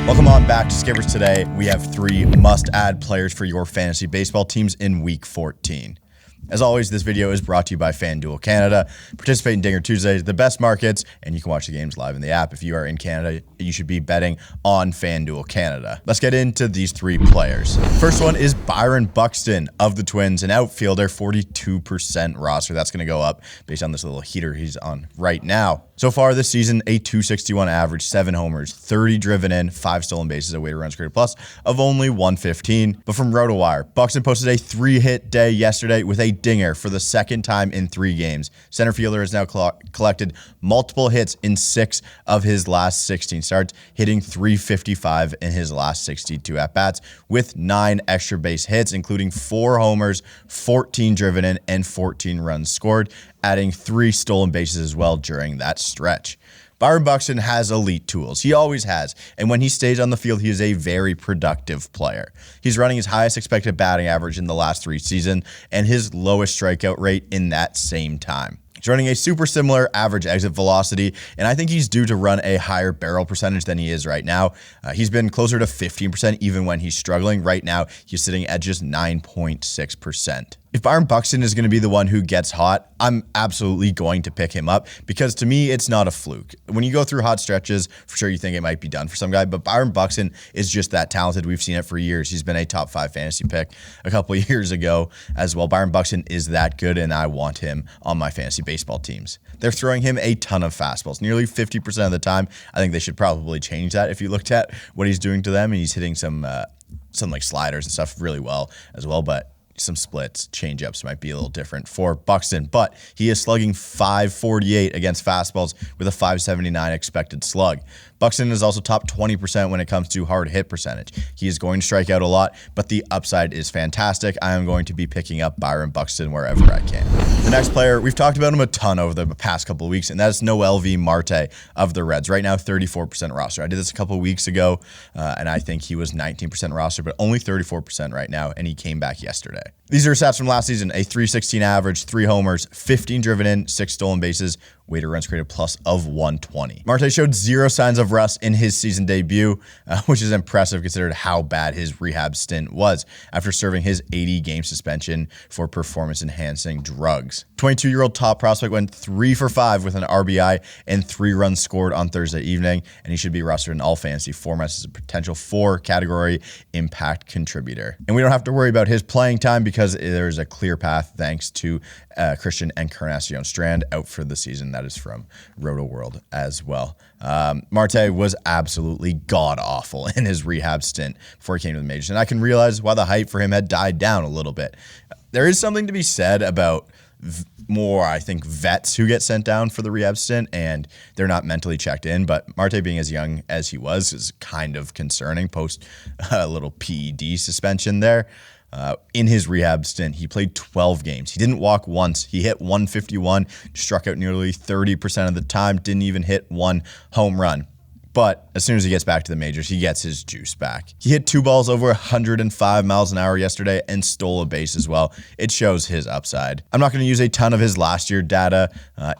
Welcome on back to Skippers. Today, we have 3 must-add players for your fantasy baseball teams in Week 14. As always, this video is brought to you by FanDuel Canada. Participate in Dinger Tuesdays, the best markets, and you can watch the games live in the app. If you are in Canada, you should be betting on FanDuel Canada. Let's get into these 3 players. First one is Byron Buxton of the Twins, an outfielder, 42% roster. That's going to go up based on this little heater he's on right now. So far this season, a .261 average, 7 homers, 30 driven in, 5 stolen bases, a weighted runs created plus of only 115. But from RotoWire, Buxton posted a 3-hit day yesterday with a dinger for the second time in 3 games. Center fielder has now collected multiple hits in 6 of his last 16 starts, hitting .355 in his last 62 at-bats with 9 extra base hits, including 4 homers, 14 driven in, and 14 runs scored, adding 3 stolen bases as well during that stretch. Byron Buxton has elite tools. He always has. And when he stays on the field, he is a very productive player. He's running his highest expected batting average in the last 3 seasons and his lowest strikeout rate in that same time. He's running a super similar average exit velocity, and I think he's due to run a higher barrel percentage than he is right now. He's been closer to 15% even when he's struggling. Right now, he's sitting at just 9.6%. If Byron Buxton is going to be the one who gets hot, I'm absolutely going to pick him up because to me, it's not a fluke. When you go through hot stretches, for sure you think it might be done for some guy, but Byron Buxton is just that talented. We've seen it for years. He's been a top 5 fantasy pick a couple of years ago as well. Byron Buxton is that good, and I want him on my fantasy baseball teams. They're throwing him a ton of fastballs, nearly 50% of the time. I think they should probably change that if you looked at what he's doing to them, and he's hitting some like sliders and stuff really well as well, but some splits, changeups might be a little different for Buxton, but he is slugging .548 against fastballs with a .579 expected slug. Buxton is also top 20% when it comes to hard hit percentage. He is going to strike out a lot, but the upside is fantastic. I am going to be picking up Byron Buxton wherever I can. The next player, we've talked about him a ton over the past couple of weeks, and that is Noelvi Marte of the Reds. Right now, 34% roster. I did this a couple of weeks ago, and I think he was 19% roster, but only 34% right now, and he came back yesterday. These are stats from last season: a .316 average, 3 homers, 15 driven in, 6 stolen bases, weighted runs created plus of 120. Marte showed 0 signs of rust in his season debut, which is impressive considering how bad his rehab stint was after serving his 80-game suspension for performance-enhancing drugs. 22-year-old top prospect went 3 for 5 with an RBI and 3 runs scored on Thursday evening, and he should be rostered in all fantasy formats as a potential 4-category impact contributor. And we don't have to worry about his playing time because there's a clear path thanks to Christian Encarnacion Strand out for the season. That is from Roto World as well. Marte was absolutely god-awful in his rehab stint before he came to the majors, and I can realize why the hype for him had died down a little bit. There is something to be said about more, I think, vets who get sent down for the rehab stint and they're not mentally checked in, but Marte being as young as he was is kind of concerning post a little PED suspension there. In his rehab stint, he played 12 games. He didn't walk once. He hit .151, struck out nearly 30% of the time, didn't even hit 1 home run. But as soon as he gets back to the majors, he gets his juice back. He hit 2 balls over 105 miles an hour yesterday and stole a base as well. It shows his upside. I'm not going to use a ton of his last year data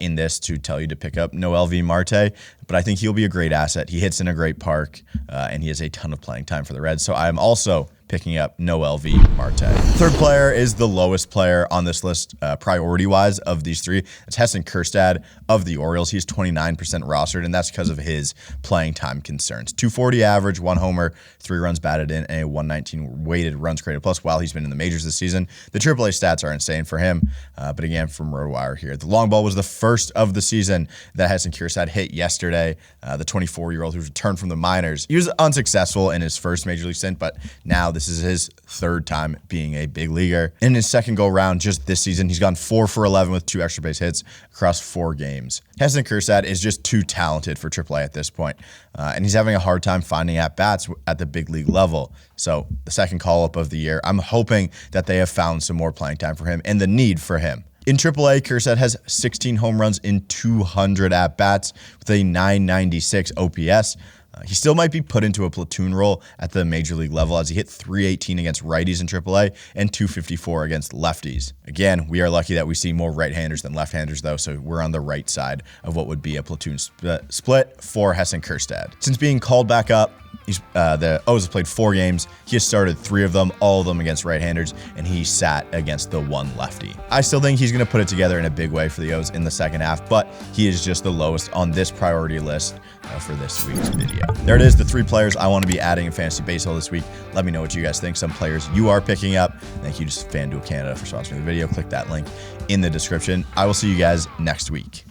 in this to tell you to pick up Noelvi Marte, but I think he'll be a great asset. He hits in a great park, and he has a ton of playing time for the Reds. So I'm also picking up Noelvi Marte. Third player is the lowest player on this list priority-wise of these 3. It's Heston Kjerstad of the Orioles. He's 29% rostered, and that's because of his playing time concerns. 240 average, 1 homer, 3 runs batted in, and a 119 weighted runs created plus while he's been in the majors this season. The AAA stats are insane for him, but again, from RotoWire here. The long ball was the first of the season that Heston Kjerstad hit yesterday. The 24-year-old who returned from the minors. He was unsuccessful in his first major league stint, but now this is his 3rd time being a big leaguer. In his second go-round just this season, he's gone 4 for 11 with 2 extra base hits across 4 games. Heston Kjerstad is just too talented for AAA at this point, and he's having a hard time finding at-bats at the big league level. So the second call-up of the year, I'm hoping that they have found some more playing time for him and the need for him. In AAA, Kjerstad has 16 home runs in 200 at-bats with a .996 OPS. He still might be put into a platoon role at the major league level as he hit 318 against righties in AAA and 254 against lefties. Again, we are lucky that we see more right-handers than left-handers though, so we're on the right side of what would be a platoon split for Heston Kjerstad. Since being called back up, the O's have played 4 games. He has started 3 of them, all of them against right-handers, and he sat against the one lefty. I still think he's going to put it together in a big way for the O's in the second half, but he is just the lowest on this priority list for this week's video. There it is, the 3 players I want to be adding in fantasy baseball this week. Let me know what you guys think. Some players you are picking up. Thank you to FanDuel Canada for sponsoring the video. Click that link in the description. I will see you guys next week.